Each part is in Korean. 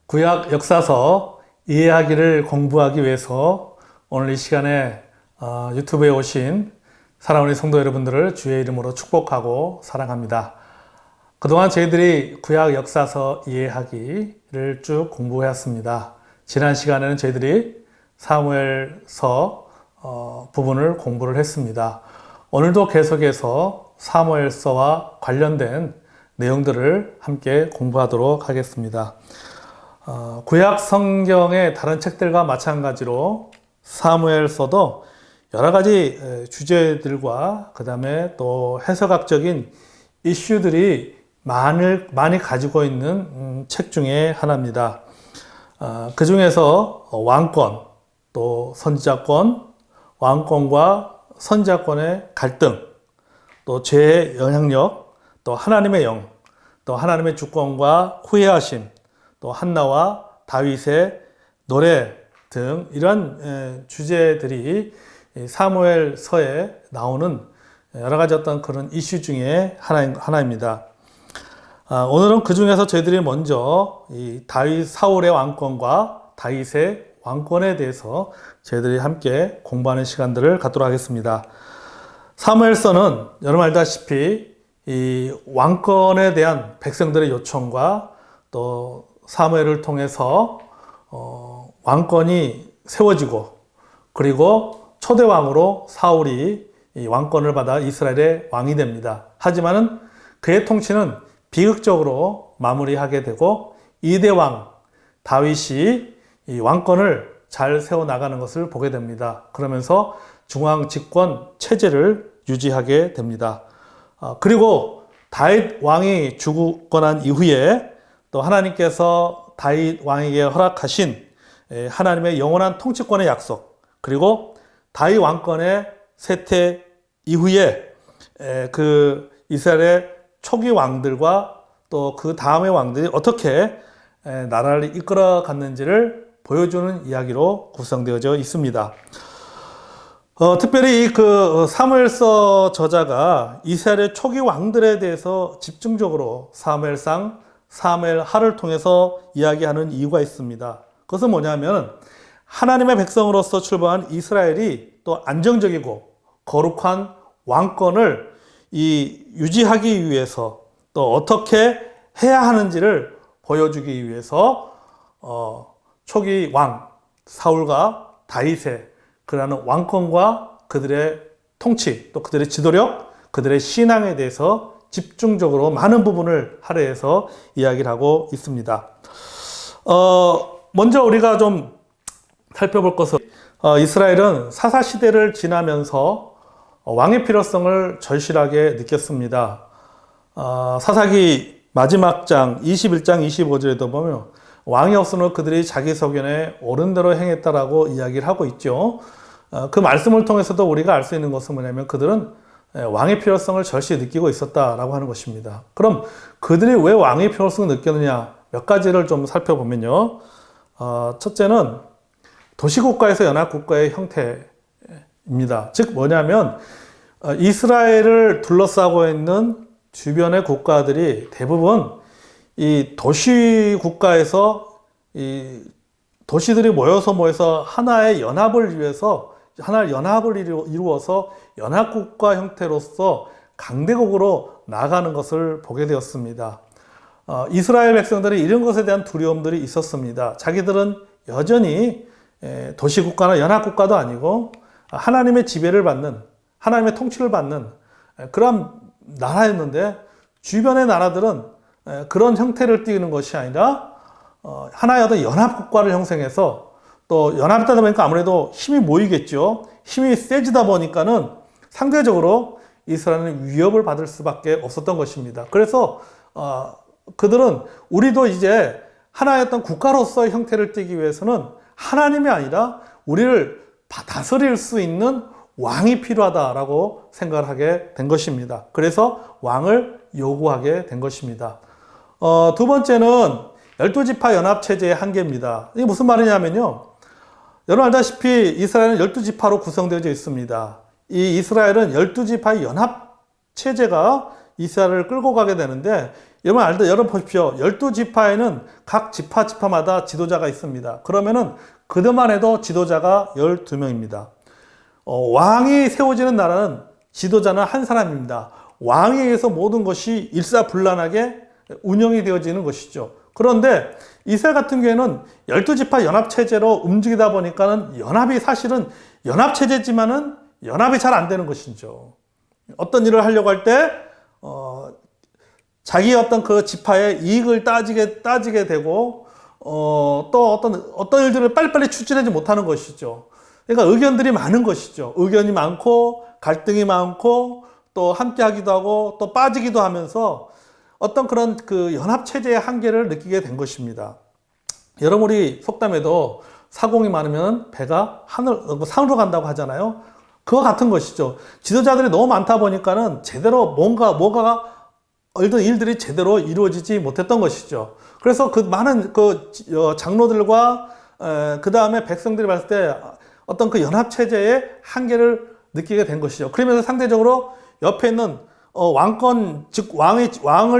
구약 역사서 이해하기를 공부하기 위해서 오늘 이 시간에 유튜브에 오신 사랑하는 성도 여러분들을 주의 이름으로 축복하고 사랑합니다. 그동안 저희들이 구약 역사서 이해하기를 쭉 공부해왔습니다. 지난 시간에는 저희들이 사무엘서 부분을 공부를 했습니다. 오늘도 계속해서 사무엘서와 관련된 내용들을 함께 공부하도록 하겠습니다. 구약 성경의 다른 책들과 마찬가지로 사무엘서도 여러 가지 주제들과 그 다음에 또 해석학적인 이슈들이 많이 가지고 있는 책 중에 하나입니다. 그 중에서 왕권, 또 선지자권, 왕권과 선지자권의 갈등, 또 죄의 영향력, 또 하나님의 영, 또 하나님의 주권과 후회하심, 또 한나와 다윗의 노래 등 이런 주제들이 사무엘서에 나오는 여러 가지 어떤 그런 이슈 중에 하나입니다. 오늘은 그 중에서 저희들이 먼저 이 다윗 사울의 왕권과 다윗의 왕권에 대해서 저희들이 함께 공부하는 시간들을 갖도록 하겠습니다. 사무엘서는 여러분 알다시피 이 왕권에 대한 백성들의 요청과 또 사무엘을 통해서 왕권이 세워지고 그리고 초대왕으로 사울이 이 왕권을 받아 이스라엘의 왕이 됩니다. 하지만은 그의 통치는 비극적으로 마무리하게 되고 2대 왕 다윗이 이 왕권을 잘 세워나가는 것을 보게 됩니다. 그러면서 중앙 집권 체제를 유지하게 됩니다. 그리고 다윗 왕이 죽고 난 이후에 또 하나님께서 다윗 왕에게 허락하신 하나님의 영원한 통치권의 약속, 그리고 다윗 왕권의 쇠퇴 이후에 그 이스라엘의 초기 왕들과 또 그 다음의 왕들이 어떻게 나라를 이끌어 갔는지를 보여주는 이야기로 구성되어져 있습니다. 특별히 그 사무엘서 저자가 이스라엘의 초기 왕들에 대해서 집중적으로 사무엘상, 사무엘하를 통해서 이야기하는 이유가 있습니다. 그것은 뭐냐면 하나님의 백성으로서 출범한 이스라엘이 또 안정적이고 거룩한 왕권을 유지하기 위해서 또 어떻게 해야 하는지를 보여주기 위해서 초기 왕 사울과 다윗의 그러한 왕권과 그들의 통치, 또 그들의 지도력, 그들의 신앙에 대해서 집중적으로 많은 부분을 할애해서 이야기를 하고 있습니다. 먼저 우리가 좀 살펴볼 것은 이스라엘은 사사시대를 지나면서 왕의 필요성을 절실하게 느꼈습니다. 사사기 마지막 장 21장 25절에도 보면 왕이 없으면 그들이 자기 소견에 옳은 대로 행했다라고 이야기를 하고 있죠. 그 말씀을 통해서도 우리가 알 수 있는 것은 뭐냐면 그들은 왕의 필요성을 절실히 느끼고 있었다라고 하는 것입니다. 그럼 그들이 왜 왕의 필요성을 느꼈느냐 몇 가지를 좀 살펴보면요. 첫째는 도시국가에서 연합국가의 형태입니다. 즉 뭐냐면 이스라엘을 둘러싸고 있는 주변의 국가들이 대부분 이 도시국가에서 이 도시들이 모여서 하나의 연합을 위해서 하나의 연합을 이루어서 연합국가 형태로서 강대국으로 나아가는 것을 보게 되었습니다. 이스라엘 백성들이 이런 것에 대한 두려움들이 있었습니다. 자기들은 여전히 도시국가나 연합국가도 아니고 하나님의 지배를 받는, 하나님의 통치를 받는 그런 나라였는데 주변의 나라들은 그런 형태를 띠는 것이 아니라 하나의 어떤 연합국가를 형성해서 또 연합하다 보니까 아무래도 힘이 모이겠죠. 힘이 세지다 보니까는 상대적으로 이스라엘은 위협을 받을 수밖에 없었던 것입니다. 그래서 그들은 우리도 이제 하나의 어떤 국가로서의 형태를 띠기 위해서는 하나님이 아니라 우리를 다스릴 수 있는 왕이 필요하다라고 생각을 하게 된 것입니다. 그래서 왕을 요구하게 된 것입니다. 두 번째는 12지파 연합체제의 한계입니다. 이게 무슨 말이냐면요. 여러분 알다시피 이스라엘은 12지파로 구성되어 있습니다. 이 이스라엘은 12지파의 연합체제가 이스라엘을 끌고 가게 되는데 여러분 보십시오. 12지파에는 각 지파마다 지도자가 있습니다. 그러면은 그들만 해도 지도자가 12명입니다. 왕이 세워지는 나라는 지도자는 한 사람입니다. 왕에 의해서 모든 것이 일사불란하게 운영이 되어지는 것이죠. 그런데 이스라엘 같은 경우에는 12지파 연합체제로 움직이다 보니까는 연합이 사실은 연합체제지만은 연합이 잘 안 되는 것이죠. 어떤 일을 하려고 할 때, 자기 어떤 그 지파의 이익을 따지게 되고, 또 어떤 일들을 빨리빨리 추진하지 못하는 것이죠. 그러니까 의견들이 많은 것이죠. 의견이 많고, 갈등이 많고, 또 함께 하기도 하고, 또 빠지기도 하면서 어떤 그런 그 연합체제의 한계를 느끼게 된 것입니다. 여러분, 우리 속담에도 사공이 많으면 배가 산으로 간다고 하잖아요. 그와 같은 것이죠. 지도자들이 너무 많다 보니까는 제대로 뭐가 일들이 제대로 이루어지지 못했던 것이죠. 그래서 그 많은 장로들과 그 다음에 백성들이 봤을 때 어떤 그 연합체제의 한계를 느끼게 된 것이죠. 그러면서 상대적으로 옆에 있는 왕을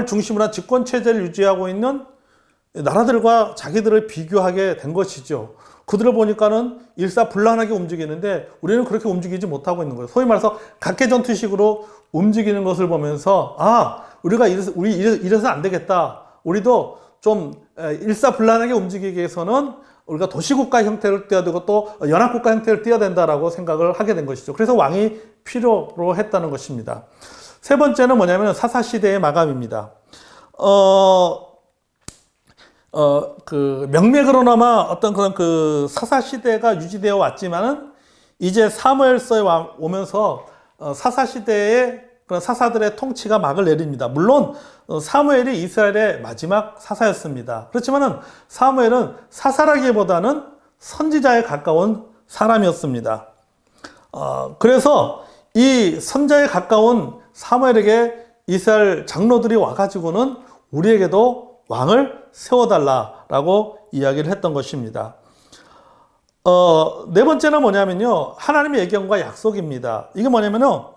중심으로 한 집권체제를 유지하고 있는 나라들과 자기들을 비교하게 된 것이죠. 그들을 보니까는 일사불란하게 움직이는데 우리는 그렇게 움직이지 못하고 있는 거예요. 소위 말해서 각개전투식으로 움직이는 것을 보면서 우리 이래서 안 되겠다. 우리도 좀 일사불란하게 움직이기 위해서는 우리가 도시국가 형태를 띄어야 되고 또 연합국가 형태를 띄어야 된다라고 생각을 하게 된 것이죠. 그래서 왕이 필요로 했다는 것입니다. 세 번째는 뭐냐면 사사시대의 마감입니다. 명맥으로나마 어떤 그런 그 사사시대가 유지되어 왔지만은 이제 사무엘서에 오면서 사사시대의 그런 사사들의 통치가 막을 내립니다. 물론 사무엘이 이스라엘의 마지막 사사였습니다. 그렇지만은 사무엘은 사사라기보다는 선지자에 가까운 사람이었습니다. 그래서 이 선자에 가까운 사무엘에게 이스라엘 장로들이 와가지고는 우리에게도 왕을 세워달라라고 이야기를 했던 것입니다. 네 번째는 뭐냐면요. 하나님의 예견과 약속입니다. 이게 뭐냐면요.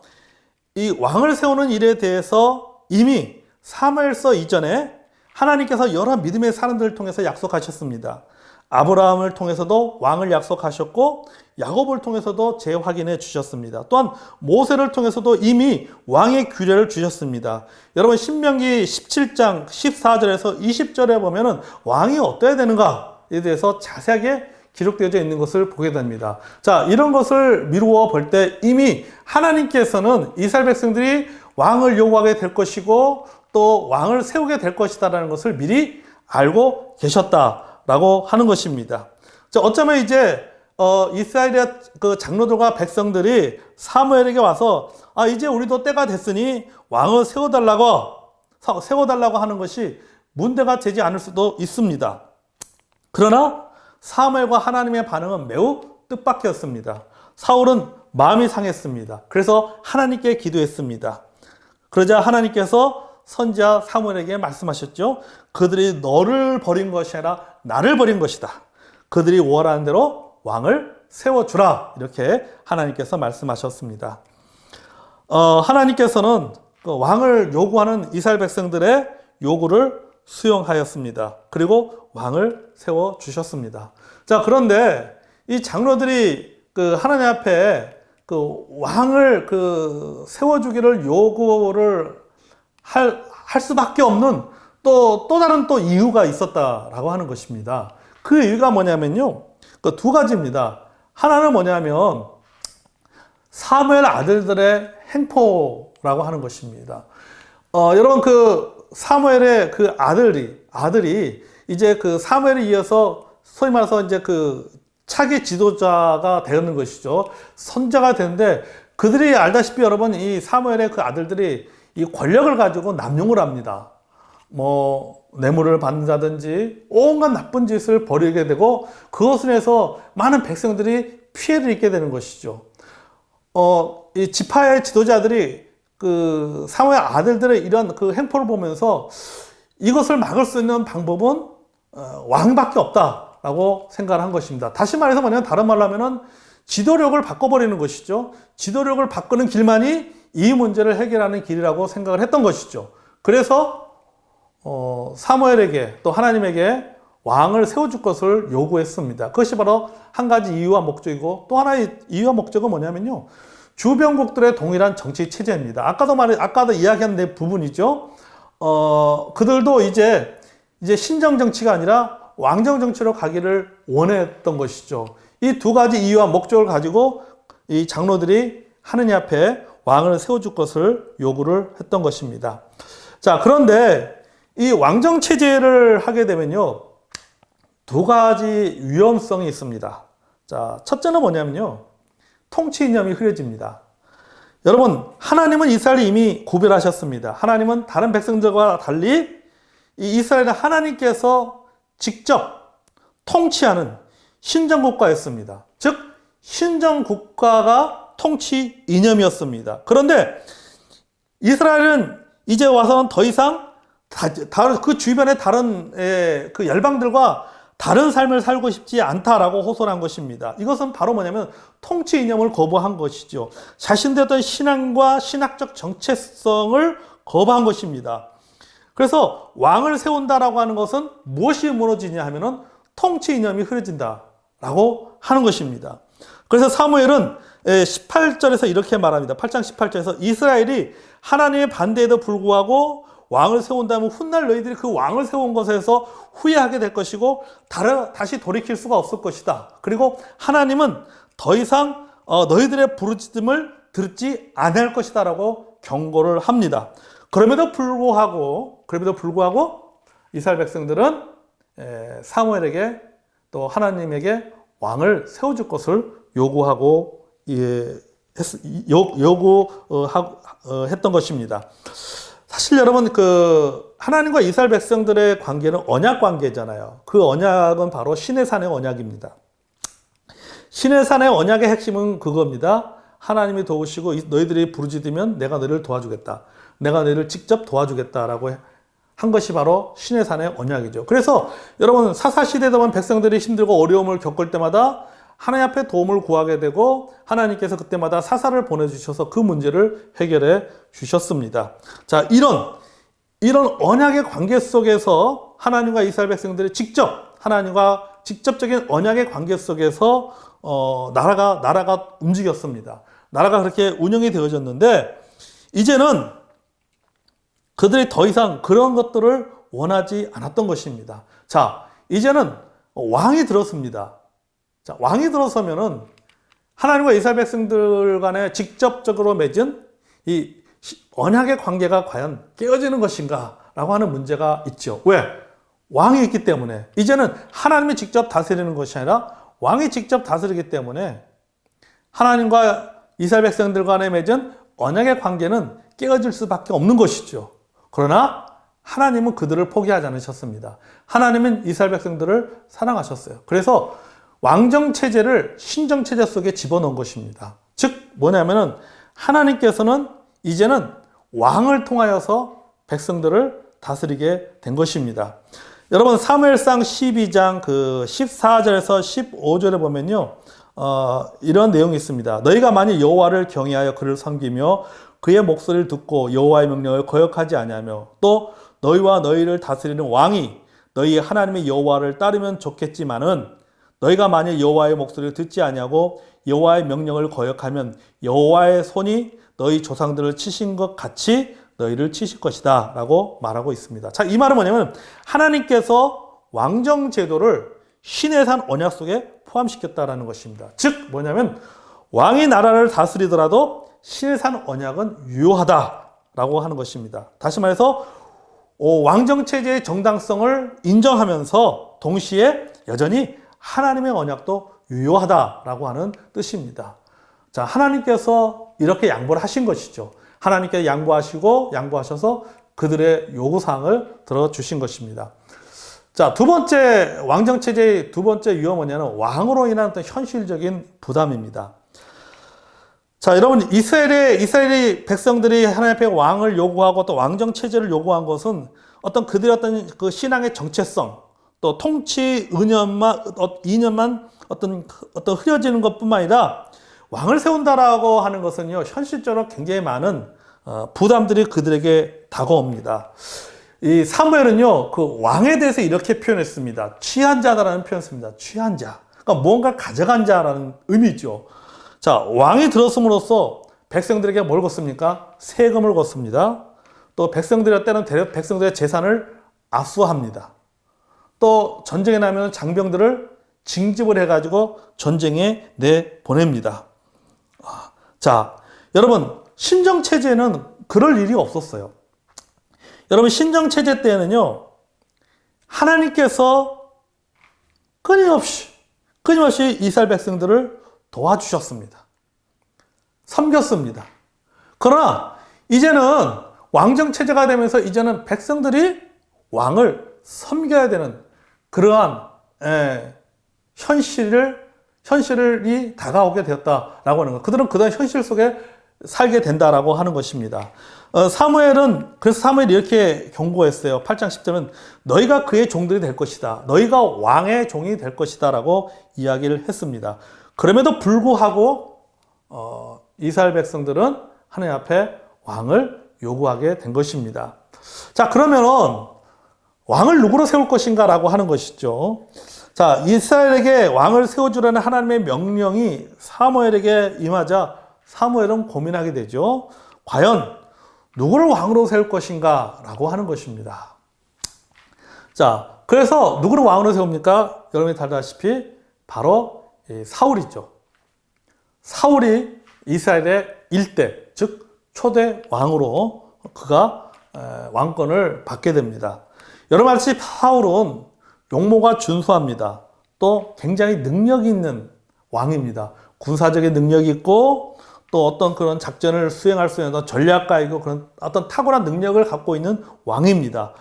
이 왕을 세우는 일에 대해서 이미 사무엘서 이전에 하나님께서 여러 믿음의 사람들을 통해서 약속하셨습니다. 아브라함을 통해서도 왕을 약속하셨고 야곱을 통해서도 재확인해 주셨습니다. 또한 모세를 통해서도 이미 왕의 규례를 주셨습니다. 여러분 신명기 17장 14절에서 20절에 보면은 왕이 어떠해야 되는가에 대해서 자세하게 기록되어져 있는 것을 보게 됩니다. 자, 이런 것을 미루어 볼 때 이미 하나님께서는 이스라엘 백성들이 왕을 요구하게 될 것이고 또 왕을 세우게 될 것이다라는 것을 미리 알고 계셨다라고 하는 것입니다. 자, 어쩌면 이제 이스라엘의 그 장로들과 백성들이 사무엘에게 와서 이제 우리도 때가 됐으니 왕을 세워달라고 하는 것이 문제가 되지 않을 수도 있습니다. 그러나 사무엘과 하나님의 반응은 매우 뜻밖이었습니다. 사울은 마음이 상했습니다. 그래서 하나님께 기도했습니다. 그러자 하나님께서 선지자 사무엘에게 말씀하셨죠. 그들이 너를 버린 것이 아니라 나를 버린 것이다. 그들이 원하는 대로 왕을 세워주라. 이렇게 하나님께서 말씀하셨습니다. 하나님께서는 그 왕을 요구하는 이스라엘 백성들의 요구를 수용하였습니다. 그리고 왕을 세워주셨습니다. 자, 그런데 이 장로들이 그 하나님 앞에 그 왕을 세워주기를 요구를 할 수밖에 없는 또 다른 이유가 있었다라고 하는 것입니다. 그 이유가 뭐냐면요. 그 두 가지입니다. 하나는 뭐냐면 사무엘 아들들의 행포라고 하는 것입니다. 여러분 그 사무엘의 그 아들이 이제 그 사무엘에 이어서 소위 말해서 이제 그 차기 지도자가 되는 것이죠. 선자가 되는데 그들이 알다시피 여러분 이 사무엘의 그 아들들이 이 권력을 가지고 남용을 합니다. 뇌물을 받는다든지 온갖 나쁜 짓을 벌이게 되고 그것을 해서 많은 백성들이 피해를 입게 되는 것이죠. 이 지파의 지도자들이 그 사무엘 아들들의 이런 그 행포를 보면서 이것을 막을 수 있는 방법은 왕밖에 없다라고 생각을 한 것입니다. 다시 말해서 뭐냐면 다른 말로 하면은 지도력을 바꿔버리는 것이죠. 지도력을 바꾸는 길만이 이 문제를 해결하는 길이라고 생각을 했던 것이죠. 그래서 사무엘에게 또 하나님에게 왕을 세워줄 것을 요구했습니다. 그것이 바로 한 가지 이유와 목적이고, 또 하나의 이유와 목적은 뭐냐면요, 주변국들의 동일한 정치 체제입니다. 아까도 이야기한 내 부분이죠. 그들도 이제 신정 정치가 아니라 왕정 정치로 가기를 원했던 것이죠. 이 두 가지 이유와 목적을 가지고 이 장로들이 하느님 앞에 왕을 세워줄 것을 요구를 했던 것입니다. 자, 그런데 이 왕정 체제를 하게 되면요, 두 가지 위험성이 있습니다. 자, 첫째는 뭐냐면요, 통치 이념이 흐려집니다. 여러분, 하나님은 이스라엘을 이미 구별하셨습니다. 하나님은 다른 백성들과 달리 이 이스라엘은 하나님께서 직접 통치하는 신정국가였습니다. 즉, 신정국가가 통치 이념이었습니다. 그런데 이스라엘은 이제 와서는 더 이상 그 주변의 다른 그 열방들과 다른 삶을 살고 싶지 않다라고 호소한 것입니다. 이것은 바로 뭐냐면 통치 이념을 거부한 것이죠. 자신들의 어떤 신앙과 신학적 정체성을 거부한 것입니다. 그래서 왕을 세운다라고 하는 것은 무엇이 무너지냐 하면은 통치 이념이 흐려진다라고 하는 것입니다. 그래서 사무엘은 18절에서 이렇게 말합니다. 8장 18절에서 이스라엘이 하나님의 반대에도 불구하고 왕을 세운다면 훗날 너희들이 그 왕을 세운 것에서 후회하게 될 것이고 다시 돌이킬 수가 없을 것이다. 그리고 하나님은 더 이상 너희들의 부르짖음을 듣지 않을 것이다 라고 경고를 합니다. 그럼에도 불구하고 이스라엘 백성들은 사무엘에게 또 하나님에게 왕을 세워줄 것을 요구했던 것입니다. 사실 여러분, 하나님과 이스라엘 백성들의 관계는 언약 관계잖아요. 그 언약은 바로 시내산의 언약입니다. 시내산의 언약의 핵심은 그겁니다. 하나님이 도우시고 너희들이 부르짖으면 내가 너희를 도와주겠다. 내가 너희를 직접 도와주겠다라고 한 것이 바로 시내산의 언약이죠. 그래서 여러분, 사사시대에 보면 백성들이 힘들고 어려움을 겪을 때마다 하나님 앞에 도움을 구하게 되고 하나님께서 그때마다 사사를 보내주셔서 그 문제를 해결해 주셨습니다. 자, 이런 언약의 관계 속에서 하나님과 이스라엘 백성들이 하나님과 직접적인 언약의 관계 속에서 나라가 움직였습니다. 나라가 그렇게 운영이 되어졌는데 이제는 그들이 더 이상 그런 것들을 원하지 않았던 것입니다. 자, 이제는 왕이 들었습니다. 자, 왕이 들어서면은 하나님과 이스라엘 백성들 간에 직접적으로 맺은 이 언약의 관계가 과연 깨어지는 것인가 라고 하는 문제가 있죠. 왜? 왕이 있기 때문에. 이제는 하나님이 직접 다스리는 것이 아니라 왕이 직접 다스리기 때문에 하나님과 이스라엘 백성들 간에 맺은 언약의 관계는 깨어질 수밖에 없는 것이죠. 그러나 하나님은 그들을 포기하지 않으셨습니다. 하나님은 이스라엘 백성들을 사랑하셨어요. 그래서 왕정체제를 신정체제 속에 집어넣은 것입니다. 즉 뭐냐면은 하나님께서는 이제는 왕을 통하여서 백성들을 다스리게 된 것입니다. 여러분, 사무엘상 12장 14절에서 15절에 보면요, 이런 내용이 있습니다. 너희가 만일 여호와를 경외하여 그를 섬기며 그의 목소리를 듣고 여호와의 명령을 거역하지 아니하며 또 너희와 너희를 다스리는 왕이 너희 하나님의 여호와를 따르면 좋겠지만은 너희가 만일 여호와의 목소리를 듣지 아니하고 여호와의 명령을 거역하면 여호와의 손이 너희 조상들을 치신 것 같이 너희를 치실 것이다 라고 말하고 있습니다. 자, 이 말은 뭐냐면 하나님께서 왕정 제도를 시내산 언약 속에 포함시켰다라는 것입니다. 즉 뭐냐면 왕이 나라를 다스리더라도 시내산 언약은 유효하다라고 하는 것입니다. 다시 말해서 왕정 체제의 정당성을 인정하면서 동시에 여전히 하나님의 언약도 유효하다라고 하는 뜻입니다. 자, 하나님께서 이렇게 양보를 하신 것이죠. 하나님께서 양보하셔서 그들의 요구사항을 들어주신 것입니다. 자, 두 번째 왕정체제의 두 번째 위험은 뭐냐면 왕으로 인한 어떤 현실적인 부담입니다. 자, 여러분, 이스라엘의 백성들이 하나님 앞에 왕을 요구하고 또 왕정체제를 요구한 것은 그들의 어떤 그 신앙의 정체성, 또 통치 이념만 어떤 흐려지는 것뿐만 아니라 왕을 세운다라고 하는 것은요, 현실적으로 굉장히 많은 부담들이 그들에게 다가옵니다. 이 사무엘은요, 그 왕에 대해서 이렇게 표현했습니다. 취한 자다라는 표현을 씁니다. 취한 자. 그러니까 무언가를 가져간 자라는 의미죠. 자, 왕이 들었음으로써 백성들에게 뭘 걷습니까? 세금을 걷습니다. 또 백성들의 때는 백성들의 재산을 압수합니다. 또 전쟁에 나면 장병들을 징집을 해가지고 전쟁에 내보냅니다. 자, 여러분, 신정체제는 그럴 일이 없었어요. 여러분, 신정체제 때에는요, 하나님께서 끊임없이 이스라엘 백성들을 도와주셨습니다. 섬겼습니다. 그러나 이제는 왕정체제가 되면서 이제는 백성들이 왕을 섬겨야 되는 그러한 현실이 다가오게 되었다라고 하는 것. 그들은 그런 현실 속에 살게 된다라고 하는 것입니다. 그래서 사무엘이 이렇게 경고했어요. 8장 10절은 너희가 그의 종들이 될 것이다. 너희가 왕의 종이 될 것이다. 라고 이야기를 했습니다. 그럼에도 불구하고, 이스라엘 백성들은 하나님 앞에 왕을 요구하게 된 것입니다. 자, 그러면은 왕을 누구로 세울 것인가 라고 하는 것이죠. 자, 이스라엘에게 왕을 세워주라는 하나님의 명령이 사무엘에게 임하자 사무엘은 고민하게 되죠. 과연 누구를 왕으로 세울 것인가 라고 하는 것입니다. 자, 그래서 누구를 왕으로 세웁니까? 여러분이 다 아다시피 바로 사울이죠. 사울이 이스라엘의 일대, 즉 초대 왕으로 그가 왕권을 받게 됩니다. 여러분 아시다시피 사울은 용모가 준수합니다. 또 굉장히 능력이 있는 왕입니다. 군사적인 능력이 있고 또 어떤 그런 작전을 수행할 수 있는 전략가이고 그런 어떤 탁월한 능력을 갖고 있는 왕입니다.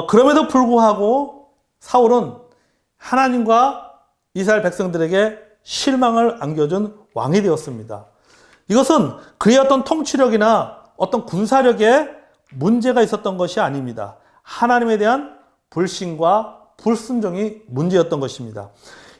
그럼에도 불구하고 사울은 하나님과 이스라엘 백성들에게 실망을 안겨준 왕이 되었습니다. 이것은 그의 어떤 통치력이나 어떤 군사력에 문제가 있었던 것이 아닙니다. 하나님에 대한 불신과 불순종이 문제였던 것입니다.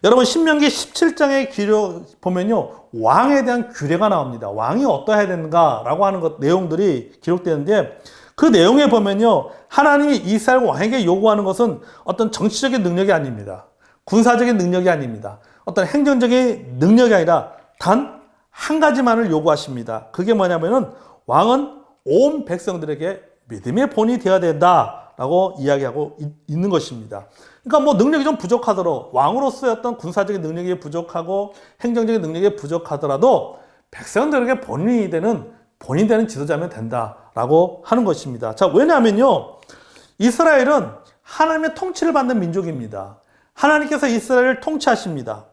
여러분 신명기 17장의 기록 보면요, 왕에 대한 규례가 나옵니다. 왕이 어떠해야 되는가라고 하는 내용들이 기록되는데 그 내용에 보면요, 하나님이 이스라엘 왕에게 요구하는 것은 어떤 정치적인 능력이 아닙니다. 군사적인 능력이 아닙니다. 어떤 행정적인 능력이 아니라 단 한 가지만을 요구하십니다. 그게 뭐냐면은 왕은 온 백성들에게 믿음의 본이 되어야 된다라고 이야기하고 있는 것입니다. 그러니까 뭐 능력이 좀 부족하더라도 왕으로서의 어떤 군사적인 능력이 부족하고 행정적인 능력이 부족하더라도 백성들에게 본인이 되는 지도자면 된다라고 하는 것입니다. 자, 왜냐하면요, 이스라엘은 하나님의 통치를 받는 민족입니다. 하나님께서 이스라엘을 통치하십니다.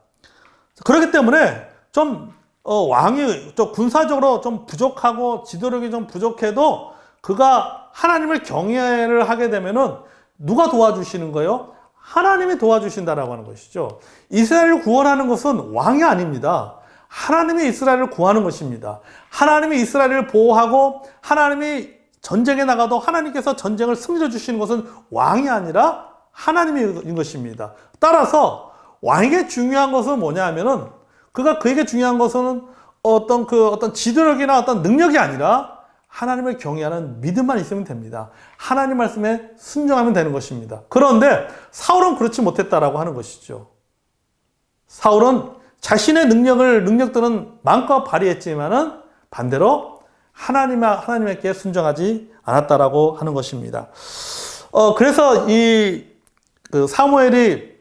그렇기 때문에 좀 왕이 좀 군사적으로 좀 부족하고 지도력이 좀 부족해도 그가 하나님을 경외를 하게 되면은 누가 도와주시는 거예요? 하나님이 도와주신다라고 하는 것이죠. 이스라엘을 구원하는 것은 왕이 아닙니다. 하나님이 이스라엘을 구하는 것입니다. 하나님이 이스라엘을 보호하고 하나님이 전쟁에 나가도 하나님께서 전쟁을 승리해 주시는 것은 왕이 아니라 하나님인 것입니다. 따라서 왕에게 중요한 것은 뭐냐 하면은 그에게 중요한 것은 어떤 지도력이나 어떤 능력이 아니라 하나님을 경외하는 믿음만 있으면 됩니다. 하나님 말씀에 순종하면 되는 것입니다. 그런데 사울은 그렇지 못했다라고 하는 것이죠. 사울은 자신의 능력들은 마음껏 발휘했지만은 반대로 하나님에게 순종하지 않았다라고 하는 것입니다. 그래서 그 사무엘이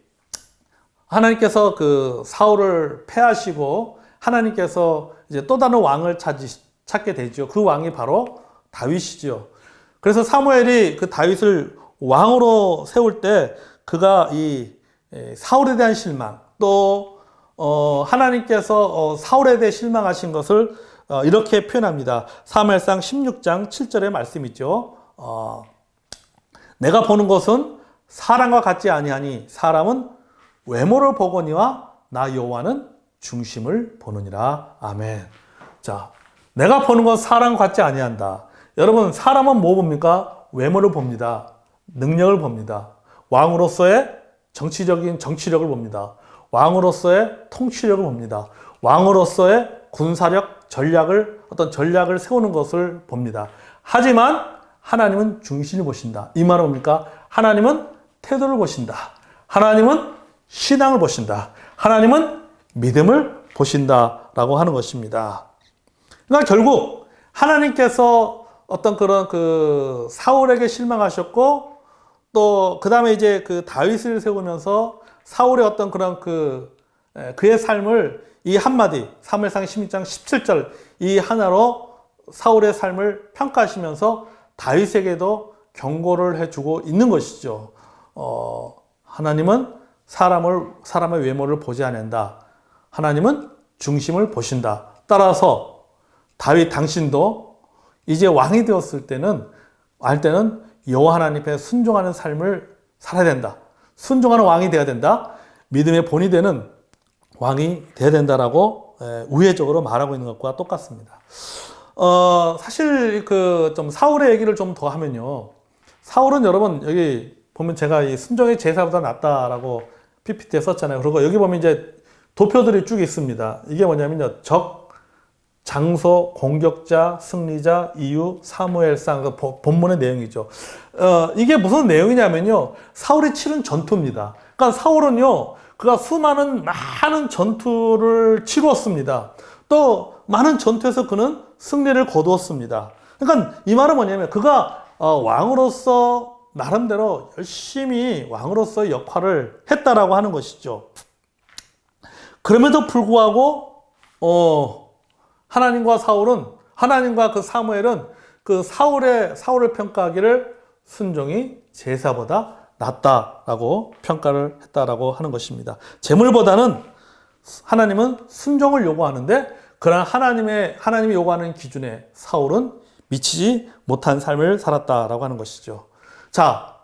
하나님께서 그 사울을 패하시고 하나님께서 이제 또 다른 왕을 찾게 되죠. 그 왕이 바로 다윗이죠. 그래서 사무엘이 그 다윗을 왕으로 세울 때 그가 이 사울에 대한 실망, 또 하나님께서 사울에 대해 실망하신 것을 이렇게 표현합니다. 사무엘상 16장 7절의 말씀이죠. 내가 보는 것은 사람과 같지 아니하니 사람은 외모를 보거니와 나 여호와는 중심을 보느니라. 아멘. 자, 내가 보는 건 사람 같지 아니한다. 여러분, 사람은 뭐 봅니까? 외모를 봅니다. 능력을 봅니다. 왕으로서의 정치력을 봅니다. 왕으로서의 통치력을 봅니다. 왕으로서의 군사력, 어떤 전략을 세우는 것을 봅니다. 하지만 하나님은 중심을 보신다. 이 말은 뭡니까? 하나님은 태도를 보신다. 하나님은 신앙을 보신다. 하나님은 믿음을 보신다라고 하는 것입니다. 그러니까 결국 하나님께서 어떤 그런 그 사울에게 실망하셨고, 또 그 다음에 이제 그 다윗을 세우면서 사울의 어떤 그런 그의 삶을 이 한마디 사무엘상 16장 17절 이 하나로 사울의 삶을 평가하시면서 다윗에게도 경고를 해주고 있는 것이죠. 하나님은 사람의 외모를 보지 않는다. 하나님은 중심을 보신다. 따라서 다윗 당신도 이제 왕이 되었을 때는 여호와 하나님 앞에 순종하는 삶을 살아야 된다. 순종하는 왕이 되어야 된다. 믿음의 본이 되는 왕이 되어야 된다라고 우회적으로 말하고 있는 것과 똑같습니다. 사실 좀 사울의 얘기를 좀 더 하면요. 사울은 여러분 여기 보면 제가 이 순종의 제사보다 낫다라고 PPT에 썼잖아요. 그리고 여기 보면 이제 도표들이 쭉 있습니다. 이게 뭐냐면요. 적, 장소, 공격자, 승리자, 이유, 사무엘상, 본문의 내용이죠. 이게 무슨 내용이냐면요. 사울이 치른 전투입니다. 그러니까 사울은요, 그가 많은 전투를 치루었습니다. 또 많은 전투에서 그는 승리를 거두었습니다. 그러니까 이 말은 뭐냐면 그가 왕으로서 나름대로 열심히 왕으로서의 역할을 했다라고 하는 것이죠. 그럼에도 불구하고 하나님과 그 사무엘은 그 사울을 평가하기를 순종이 제사보다 낫다라고 평가를 했다라고 하는 것입니다. 재물보다는 하나님은 순종을 요구하는데 그러나 하나님이 요구하는 기준에 사울은 미치지 못한 삶을 살았다라고 하는 것이죠. 자,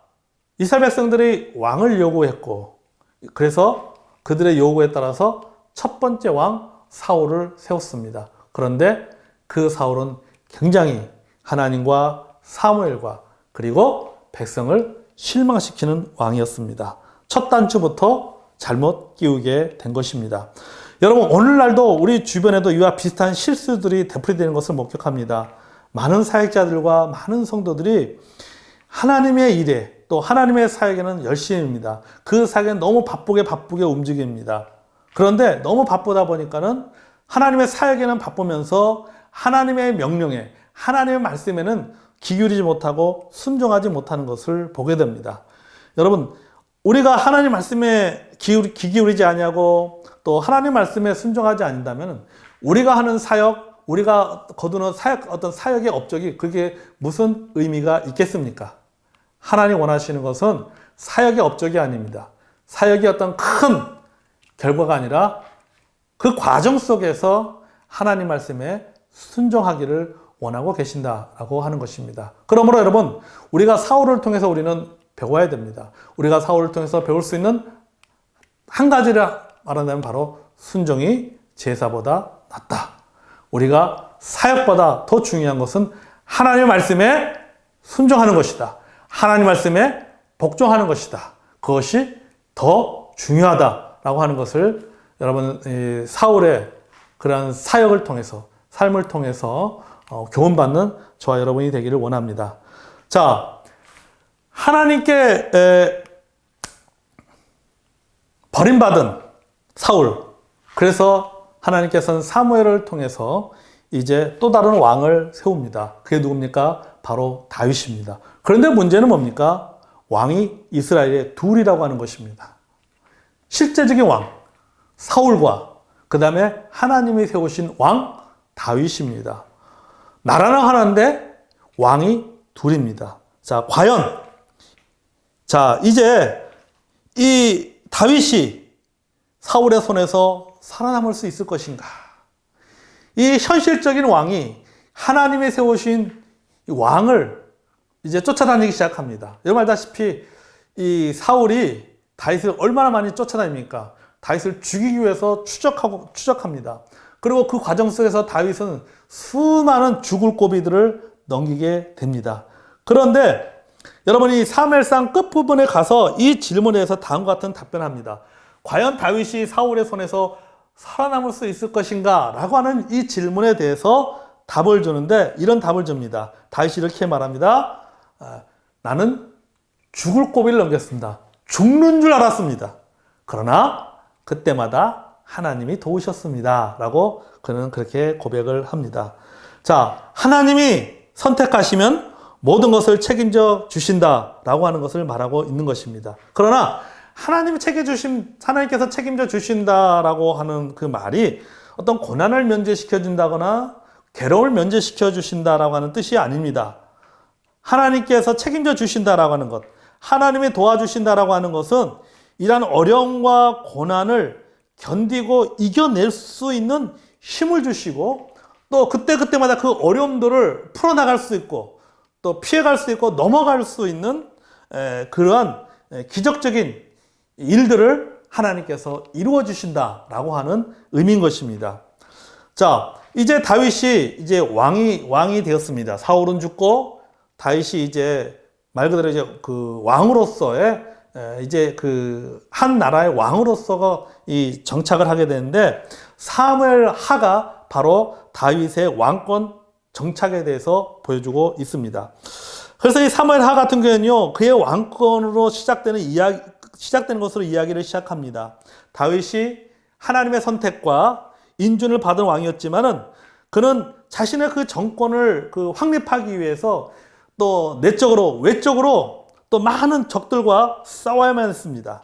이스라엘 백성들이 왕을 요구했고 그래서 그들의 요구에 따라서 첫 번째 왕 사울을 세웠습니다. 그런데 그 사울은 굉장히 하나님과 사무엘과 그리고 백성을 실망시키는 왕이었습니다. 첫 단추부터 잘못 끼우게 된 것입니다. 여러분 오늘날도 우리 주변에도 이와 비슷한 실수들이 되풀이되는 것을 목격합니다. 많은 사역자들과 많은 성도들이 하나님의 일에 또 하나님의 사역에는 열심입니다. 그 사역에 너무 바쁘게 움직입니다. 그런데 너무 바쁘다 보니까는 하나님의 사역에는 바쁘면서 하나님의 명령에 하나님의 말씀에는 귀 기울이지 못하고 순종하지 못하는 것을 보게 됩니다. 여러분 우리가 하나님 말씀에 귀 기울이지 아니하고 또 하나님 말씀에 순종하지 않는다면 우리가 하는 사역, 우리가 거두는 어떤 사역의 업적이 그게 무슨 의미가 있겠습니까? 하나님 원하시는 것은 사역의 업적이 아닙니다. 사역이 어떤 큰 결과가 아니라 그 과정 속에서 하나님 말씀에 순종하기를 원하고 계신다라고 하는 것입니다. 그러므로 여러분, 우리가 사울을 통해서 우리는 배워야 됩니다. 우리가 사울을 통해서 배울 수 있는 한 가지를 말한다면 바로 순종이 제사보다 낫다. 우리가 사역보다 더 중요한 것은 하나님의 말씀에 순종하는 것이다. 하나님 말씀에 복종하는 것이다. 그것이 더 중요하다라고 하는 것을 여러분 사울의 그러한 사역을 통해서 삶을 통해서 교훈받는 저와 여러분이 되기를 원합니다. 자, 하나님께 버림받은 사울. 그래서 하나님께서는 사무엘을 통해서 이제 또 다른 왕을 세웁니다. 그게 누굽니까? 바로 다윗입니다. 그런데 문제는 뭡니까? 왕이 이스라엘에 둘이라고 하는 것입니다. 실제적인 왕, 사울과 그 다음에 하나님이 세우신 왕, 다윗입니다. 나라는 하나인데 왕이 둘입니다. 자, 과연 이제 이 다윗이 사울의 손에서 살아남을 수 있을 것인가? 이 현실적인 왕이 하나님이 세우신 왕을 이제 쫓아다니기 시작합니다. 여러분 알다시피 이 사울이 다윗을 얼마나 많이 쫓아다닙니까? 다윗을 죽이기 위해서 추적합니다. 그리고 그 과정 속에서 다윗은 수많은 죽을 고비들을 넘기게 됩니다. 그런데 여러분이 사무엘상 끝부분에 가서 이 질문에 대해서 다음과 같은 답변합니다. 과연 다윗이 사울의 손에서 살아남을 수 있을 것인가? 라고 하는 이 질문에 대해서 답을 주는데 이런 답을 줍니다. 다윗이 이렇게 말합니다. 나는 죽을 고비를 넘겼습니다. 죽는 줄 알았습니다. 그러나 그때마다 하나님이 도우셨습니다. 라고 그는 그렇게 고백을 합니다. 자, 하나님이 선택하시면 모든 것을 책임져 주신다 라고 하는 것을 말하고 있는 것입니다. 그러나 하나님께서 책임져 주신다라고 하는 그 말이 어떤 고난을 면제시켜 준다거나 괴로움을 면제시켜 주신다라고 하는 뜻이 아닙니다. 하나님께서 책임져 주신다라고 하는 것, 하나님이 도와주신다라고 하는 것은 이러한 어려움과 고난을 견디고 이겨낼 수 있는 힘을 주시고 또 그때그때마다 그 어려움들을 풀어나갈 수 있고 또 피해갈 수 있고 넘어갈 수 있는 그러한 기적적인 일들을 하나님께서 이루어 주신다라고 하는 의미인 것입니다. 자, 이제 다윗이 이제 왕이 되었습니다. 사울은 죽고 다윗이 이제 말 그대로 이제 그 왕으로서의 이제 그 한 나라의 왕으로서가 이 정착을 하게 되는데 사무엘 하가 바로 다윗의 왕권 정착에 대해서 보여주고 있습니다. 그래서 이 사무엘 하 같은 경우는요, 그의 왕권으로 시작되는 것으로 이야기를 시작합니다. 다윗이 하나님의 선택과 인준을 받은 왕이었지만은 그는 자신의 그 정권을 확립하기 위해서 또 내적으로 외적으로 또 많은 적들과 싸워야만 했습니다.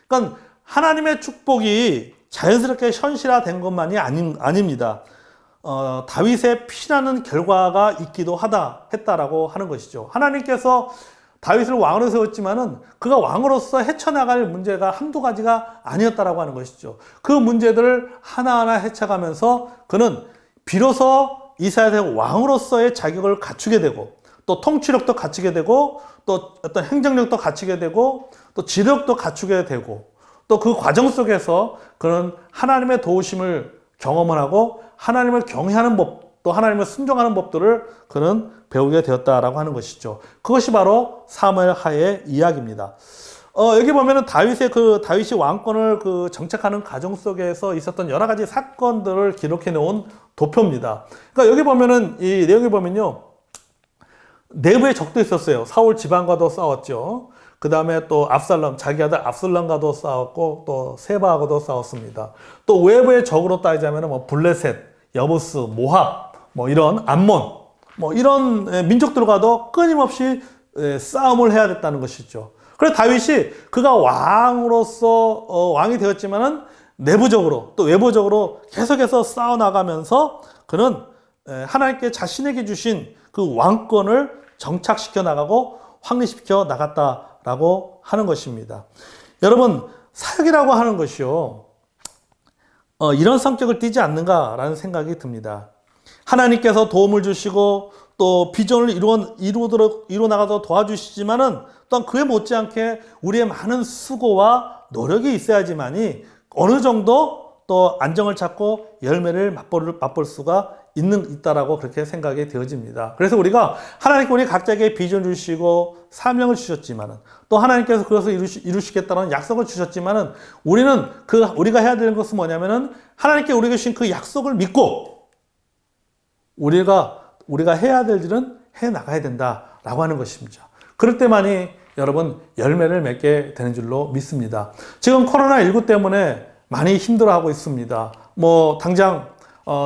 그러니까 하나님의 축복이 자연스럽게 현실화된 것만이 아닙니다. 다윗의 피나는 결과가 있기도 했다라고 하는 것이죠. 하나님께서 다윗을 왕으로 세웠지만은 그가 왕으로서 헤쳐나갈 문제가 한두 가지가 아니었다라고 하는 것이죠. 그 문제들을 하나하나 헤쳐가면서 그는 비로소 이스라엘의 왕으로서의 자격을 갖추게 되고 또 통치력도 갖추게 되고 또 어떤 행정력도 갖추게 되고 또 지력도 갖추게 되고 또 그 과정 속에서 그는 하나님의 도우심을 경험을 하고 하나님을 경외하는 법, 또 하나님을 순종하는 법들을 그는 배우게 되었다라고 하는 것이죠. 그것이 바로 사무엘 하의 이야기입니다. 여기 보면은 다윗이 왕권을 정착하는 과정 속에서 있었던 여러 가지 사건들을 기록해 놓은 도표입니다. 그러니까 여기 보면은 이 내용을 보면요, 내부에 적도 있었어요. 사울 집안과도 싸웠죠. 그 다음에 또 자기 아들 압살롬과도 싸웠고 또 세바하고도 싸웠습니다. 또 외부의 적으로 따지자면 뭐 블레셋, 여부스, 모압, 뭐 이런 암몬, 뭐 이런 민족들과도 끊임없이 싸움을 해야 됐다는 것이죠. 그래서 다윗이 그가 왕으로서 왕이 되었지만은 내부적으로 또 외부적으로 계속해서 싸워 나가면서 그는 하나님께 자신에게 주신 그 왕권을 정착시켜 나가고 확립시켜 나갔다라고 하는 것입니다. 여러분, 사역이라고 하는 것이요, 이런 성격을 띠지 않는가라는 생각이 듭니다. 하나님께서 도움을 주시고 또 비전을 이루어 나가서 도와주시지만은 또한 그에 못지않게 우리의 많은 수고와 노력이 있어야지만이 어느 정도 또 안정을 찾고 열매를 맛볼 수가 있다라고 그렇게 생각이 되어집니다. 그래서 하나님께 우리 각자에게 비전을 주시고 사명을 주셨지만은 또 하나님께서 그것을 이루시겠다는 약속을 주셨지만은 우리가 해야 되는 것은 뭐냐면은 하나님께 우리에게 주신 그 약속을 믿고 우리가 해야 될 일은 해 나가야 된다라고 하는 것입니다. 그럴 때만이 여러분 열매를 맺게 되는 줄로 믿습니다. 지금 코로나19 때문에 많이 힘들어하고 있습니다. 뭐 당장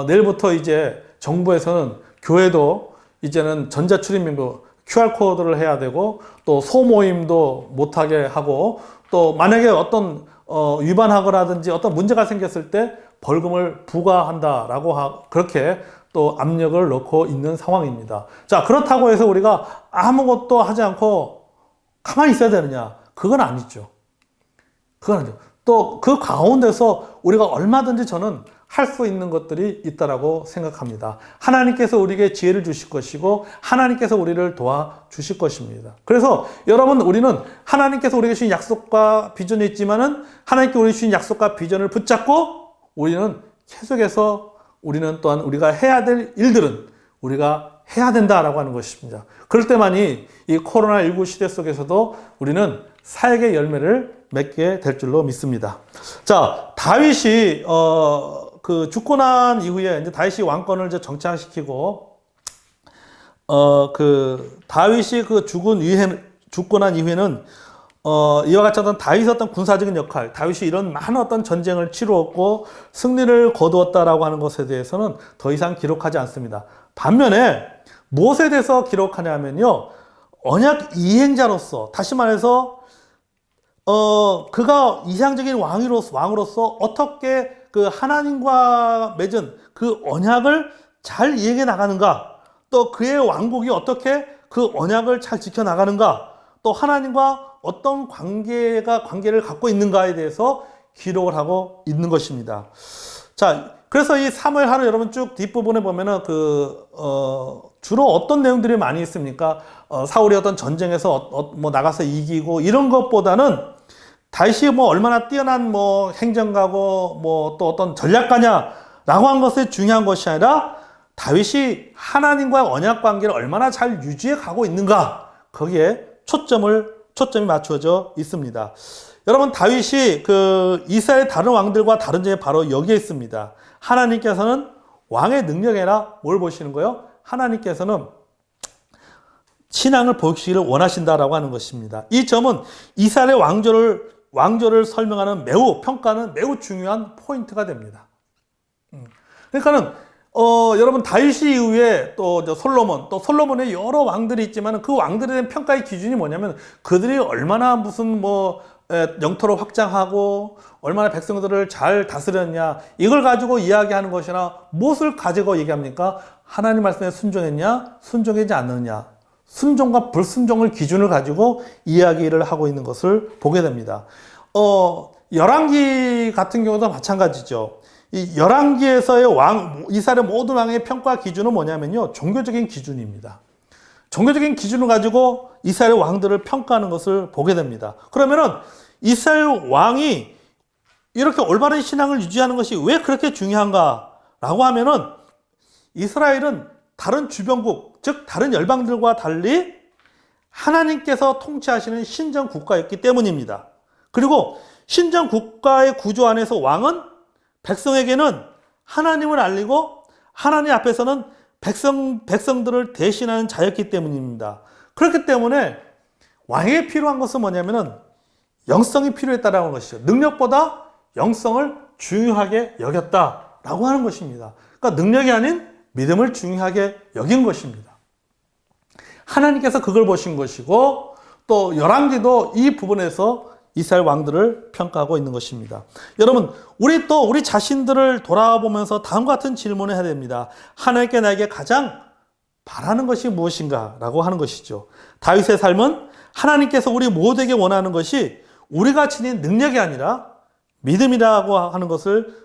내일부터 이제 정부에서는 교회도 이제는 전자출입민도 QR코드를 해야 되고 또 소모임도 못하게 하고 또 만약에 어떤 위반하거라든지 어떤 문제가 생겼을 때 벌금을 부과한다라고 그렇게 또 압력을 넣고 있는 상황입니다. 자, 그렇다고 해서 우리가 아무것도 하지 않고 가만히 있어야 되느냐? 그건 아니죠. 또 그 가운데서 우리가 얼마든지 저는 할 수 있는 것들이 있다라고 생각합니다. 하나님께서 우리에게 지혜를 주실 것이고 하나님께서 우리를 도와주실 것입니다. 그래서 여러분, 우리는 하나님께서 우리에게 주신 약속과 비전이 있지만은 하나님께 우리에게 주신 약속과 비전을 붙잡고 우리는 계속해서 우리는 또한 우리가 해야 될 일들은 우리가 해야 된다라고 하는 것입니다. 그럴 때만이 이 코로나19 시대 속에서도 우리는 사역의 열매를 맺게 될 줄로 믿습니다. 자, 다윗이 죽고 난 이후에 이제 다윗이 왕권을 이제 정착시키고 다윗이 죽고 난 이후에는 이와 같이 어떤 다윗의 어떤 군사적인 역할, 다윗이 이런 많은 어떤 전쟁을 치루었고 승리를 거두었다라고 하는 것에 대해서는 더 이상 기록하지 않습니다. 반면에 무엇에 대해서 기록하냐면요, 언약 이행자로서, 다시 말해서 그가 이상적인 왕으로서 어떻게 그 하나님과 맺은 그 언약을 잘 이행해 나가는가, 또 그의 왕국이 어떻게 그 언약을 잘 지켜 나가는가, 또 하나님과 어떤 관계를 갖고 있는가에 대해서 기록을 하고 있는 것입니다. 자, 그래서 이 사무엘하를 여러분 쭉 뒷부분에 보면은 주로 어떤 내용들이 많이 있습니까? 사울이 어떤 전쟁에서 나가서 이기고 이런 것보다는 다윗이 얼마나 뛰어난 행정가고 또 어떤 전략가냐라고 한 것이 중요한 것이 아니라 다윗이 하나님과의 언약 관계를 얼마나 잘 유지해 가고 있는가, 거기에 초점이 맞춰져 있습니다. 여러분, 다윗이 이스라엘 다른 왕들과 다른 점이 바로 여기에 있습니다. 하나님께서는 왕의 능력이 아니라 뭘 보시는 거예요? 하나님께서는 신앙을 보시기를 원하신다라고 하는 것입니다. 이 점은 이스라엘의 왕조를 설명하는 평가는 매우 중요한 포인트가 됩니다. 그러니까는 여러분, 다윗 이후에 또 솔로몬의 여러 왕들이 있지만 그 왕들에 대한 평가의 기준이 뭐냐면 그들이 얼마나 무슨 영토를 확장하고 얼마나 백성들을 잘 다스렸냐, 이걸 가지고 이야기하는 것이나 무엇을 가지고 얘기합니까? 하나님 말씀에 순종했냐, 순종하지 않느냐, 순종과 불순종을 기준을 가지고 이야기를 하고 있는 것을 보게 됩니다. 열왕기 같은 경우도 마찬가지죠. 이 열왕기에서의 이스라엘 모든 왕의 평가 기준은 뭐냐면요, 종교적인 기준입니다. 종교적인 기준을 가지고 이스라엘 왕들을 평가하는 것을 보게 됩니다. 그러면은 이스라엘 왕이 이렇게 올바른 신앙을 유지하는 것이 왜 그렇게 중요한가라고 하면은 이스라엘은 다른 주변국, 즉 다른 열방들과 달리 하나님께서 통치하시는 신정 국가였기 때문입니다. 그리고 신정 국가의 구조 안에서 왕은 백성에게는 하나님을 알리고 하나님 앞에서는 백성들을 대신하는 자였기 때문입니다. 그렇기 때문에 왕에게 필요한 것은 뭐냐면은 영성이 필요했다라는 것이죠. 능력보다 영성을 중요하게 여겼다라고 하는 것입니다. 그러니까 능력이 아닌 믿음을 중요하게 여긴 것입니다. 하나님께서 그걸 보신 것이고, 또 열왕기도 이 부분에서 이스라엘 왕들을 평가하고 있는 것입니다. 여러분, 우리 자신들을 돌아보면서 다음과 같은 질문을 해야 됩니다. 하나님께 나에게 가장 바라는 것이 무엇인가? 라고 하는 것이죠. 다윗의 삶은 하나님께서 우리 모두에게 원하는 것이 우리가 지닌 능력이 아니라 믿음이라고 하는 것을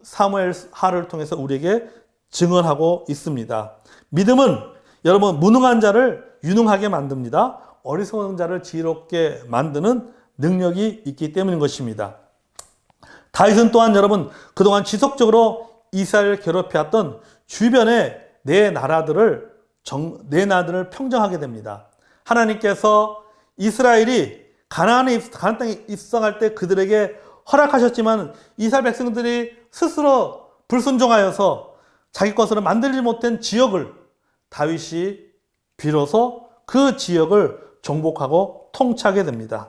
사무엘하를 통해서 우리에게 증언하고 있습니다. 믿음은 여러분, 무능한 자를 유능하게 만듭니다. 어리석은 자를 지혜롭게 만드는 능력이 있기 때문인 것입니다. 다윗은 또한 여러분, 그동안 지속적으로 이스라엘을 괴롭혀왔던 주변의 네 나라들을 평정하게 됩니다. 하나님께서 이스라엘이 가나안 땅에 입성할 때 그들에게 허락하셨지만 이스라엘 백성들이 스스로 불순종하여서 자기 것으로 만들지 못한 지역을 다윗이 비로소 그 지역을 정복하고 통치하게 됩니다.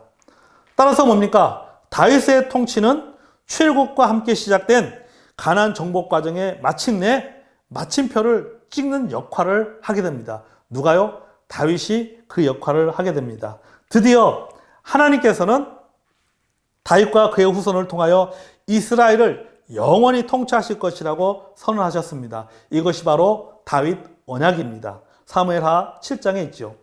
따라서 뭡니까? 다윗의 통치는 출애굽과 함께 시작된 가나안 정복 과정에 마침내 마침표를 찍는 역할을 하게 됩니다. 누가요? 다윗이 그 역할을 하게 됩니다. 드디어 하나님께서는 다윗과 그의 후손을 통하여 이스라엘을 영원히 통치하실 것이라고 선언하셨습니다. 이것이 바로 다윗 언약입니다. 사무엘하 7장에 있죠.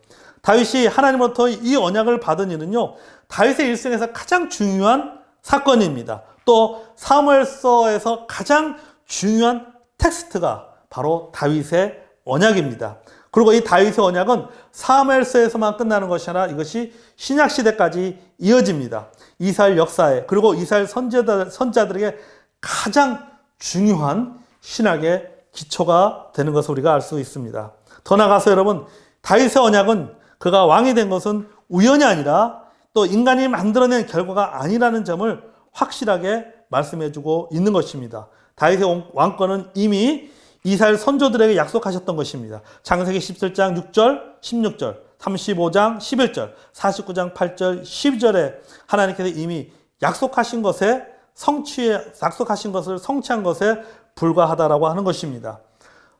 다윗이 하나님으로부터 이 언약을 받은 이는요, 다윗의 일생에서 가장 중요한 사건입니다. 또 사무엘서에서 가장 중요한 텍스트가 바로 다윗의 언약입니다. 그리고 이 다윗의 언약은 사무엘서에서만 끝나는 것이 아니라 이것이 신약 시대까지 이어집니다. 이스라엘 역사에, 그리고 이스라엘 선자들에게 가장 중요한 신학의 기초가 되는 것을 우리가 알 수 있습니다. 더 나아가서 여러분, 다윗의 언약은 그가 왕이 된 것은 우연이 아니라 또 인간이 만들어낸 결과가 아니라는 점을 확실하게 말씀해주고 있는 것입니다. 다윗의 왕권은 이미 이스라엘 선조들에게 약속하셨던 것입니다. 창세기 17장 6절, 16절, 35장 11절, 49장 8절, 12절에 하나님께서 이미 약속하신 것을 성취한 것에 불과하다라고 하는 것입니다.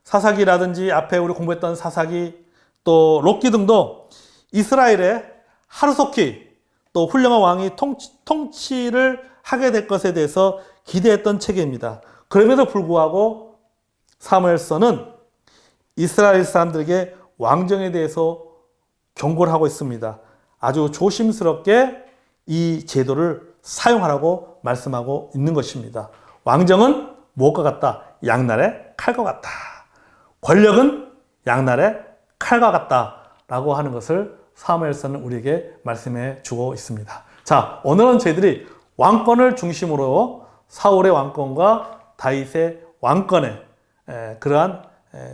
사사기라든지 앞에 우리 공부했던 사사기, 또 롯기 등도 이스라엘의 하루속히 또 훌륭한 왕이 통치를 하게 될 것에 대해서 기대했던 책입니다. 그럼에도 불구하고 사무엘서는 이스라엘 사람들에게 왕정에 대해서 경고를 하고 있습니다. 아주 조심스럽게 이 제도를 사용하라고 말씀하고 있는 것입니다. 왕정은 무엇과 같다? 양날의 칼과 같다. 권력은 양날의 칼과 같다라고 하는 것을 사무엘서는 우리에게 말씀해 주고 있습니다. 자, 오늘은 저희들이 왕권을 중심으로 사울의 왕권과 다윗의 왕권의 그러한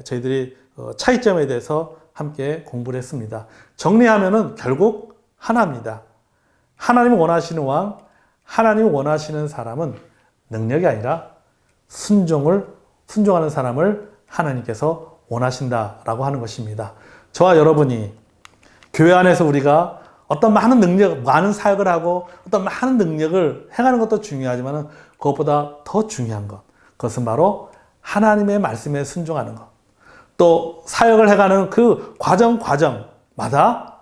저희들이 차이점에 대해서 함께 공부를 했습니다. 정리하면은 결국 하나입니다. 하나님이 원하시는 왕, 하나님이 원하시는 사람은 능력이 아니라 순종하는 사람을 하나님께서 원하신다라고 하는 것입니다. 저와 여러분이 교회 안에서 우리가 어떤 많은 사역을 하고 어떤 많은 능력을 행하는 것도 중요하지만 그것보다 더 중요한 것, 그것은 바로 하나님의 말씀에 순종하는 것. 또 사역을 해가는 그 과정마다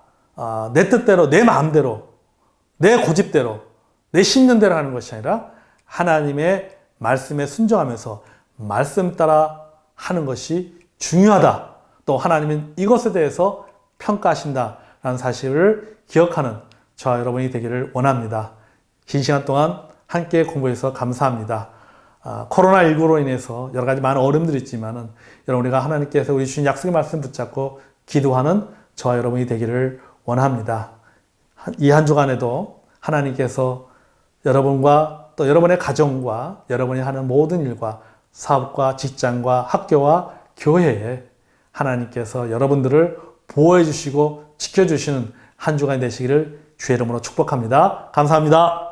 내 뜻대로, 내 마음대로, 내 고집대로, 내 신념대로 하는 것이 아니라 하나님의 말씀에 순종하면서 말씀 따라 하는 것이 중요하다. 또 하나님은 이것에 대해서 평가하신다라는 사실을 기억하는 저와 여러분이 되기를 원합니다. 긴 시간 동안 함께 공부해서 감사합니다. 코로나19로 인해서 여러 가지 많은 어려움들이 있지만은 여러분, 우리가 하나님께서 우리 주신 약속의 말씀 붙잡고 기도하는 저와 여러분이 되기를 원합니다. 이 한 주간에도 하나님께서 여러분과 또 여러분의 가정과 여러분이 하는 모든 일과 사업과 직장과 학교와 교회에 하나님께서 여러분들을 보호해 주시고 지켜주시는 한 주간이 되시기를 주의 이름으로 축복합니다. 감사합니다.